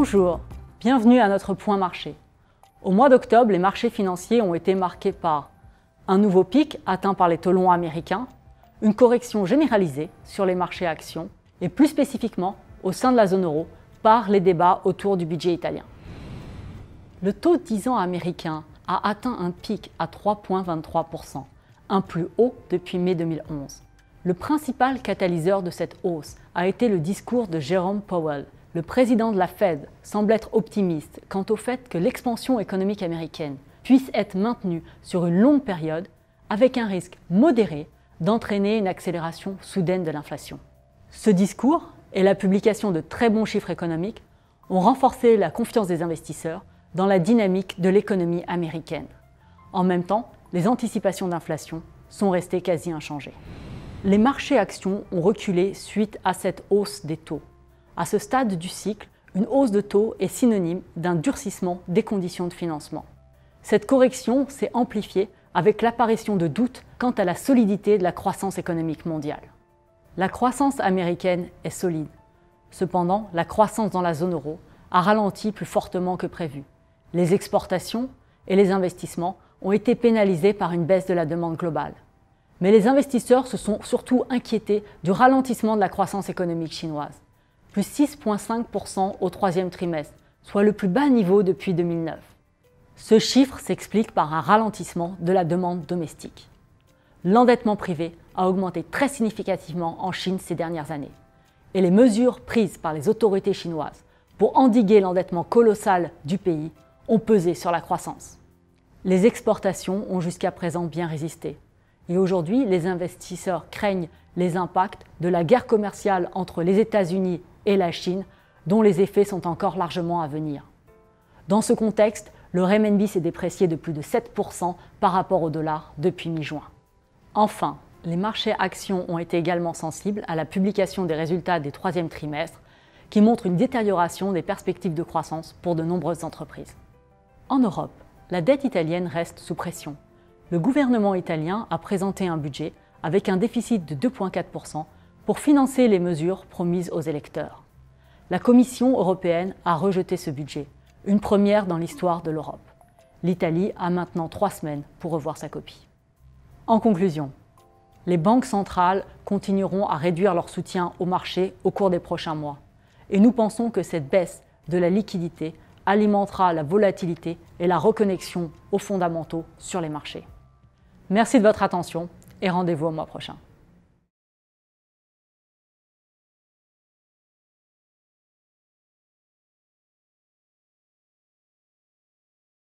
Bonjour, bienvenue à notre point marché. Au mois d'octobre, les marchés financiers ont été marqués par un nouveau pic atteint par les taux longs américains, une correction généralisée sur les marchés actions et plus spécifiquement au sein de la zone euro par les débats autour du budget italien. Le taux 10 ans américain a atteint un pic à 3,23%, un plus haut depuis mai 2011. Le principal catalyseur de cette hausse a été le discours de Jerome Powell. Le président de la Fed semble être optimiste quant au fait que l'expansion économique américaine puisse être maintenue sur une longue période avec un risque modéré d'entraîner une accélération soudaine de l'inflation. Ce discours et la publication de très bons chiffres économiques ont renforcé la confiance des investisseurs dans la dynamique de l'économie américaine. En même temps, les anticipations d'inflation sont restées quasi inchangées. Les marchés actions ont reculé suite à cette hausse des taux. À ce stade du cycle, une hausse de taux est synonyme d'un durcissement des conditions de financement. Cette correction s'est amplifiée avec l'apparition de doutes quant à la solidité de la croissance économique mondiale. La croissance américaine est solide. Cependant, la croissance dans la zone euro a ralenti plus fortement que prévu. Les exportations et les investissements ont été pénalisés par une baisse de la demande globale. Mais les investisseurs se sont surtout inquiétés du ralentissement de la croissance économique chinoise, plus 6,5% au troisième trimestre, soit le plus bas niveau depuis 2009. Ce chiffre s'explique par un ralentissement de la demande domestique. L'endettement privé a augmenté très significativement en Chine ces dernières années. Et les mesures prises par les autorités chinoises pour endiguer l'endettement colossal du pays ont pesé sur la croissance. Les exportations ont jusqu'à présent bien résisté. Et aujourd'hui, les investisseurs craignent les impacts de la guerre commerciale entre les États-Unis et la Chine, dont les effets sont encore largement à venir. Dans ce contexte, le renminbi s'est déprécié de plus de 7% par rapport au dollar depuis mi-juin. Enfin, les marchés actions ont été également sensibles à la publication des résultats des troisièmes trimestres, qui montrent une détérioration des perspectives de croissance pour de nombreuses entreprises. En Europe, la dette italienne reste sous pression. Le gouvernement italien a présenté un budget avec un déficit de 2,4% pour financer les mesures promises aux électeurs. La Commission européenne a rejeté ce budget, une première dans l'histoire de l'Europe. L'Italie a maintenant 3 semaines pour revoir sa copie. En conclusion, les banques centrales continueront à réduire leur soutien au marché au cours des prochains mois. Et nous pensons que cette baisse de la liquidité alimentera la volatilité et la reconnexion aux fondamentaux sur les marchés. Merci de votre attention et rendez-vous au mois prochain.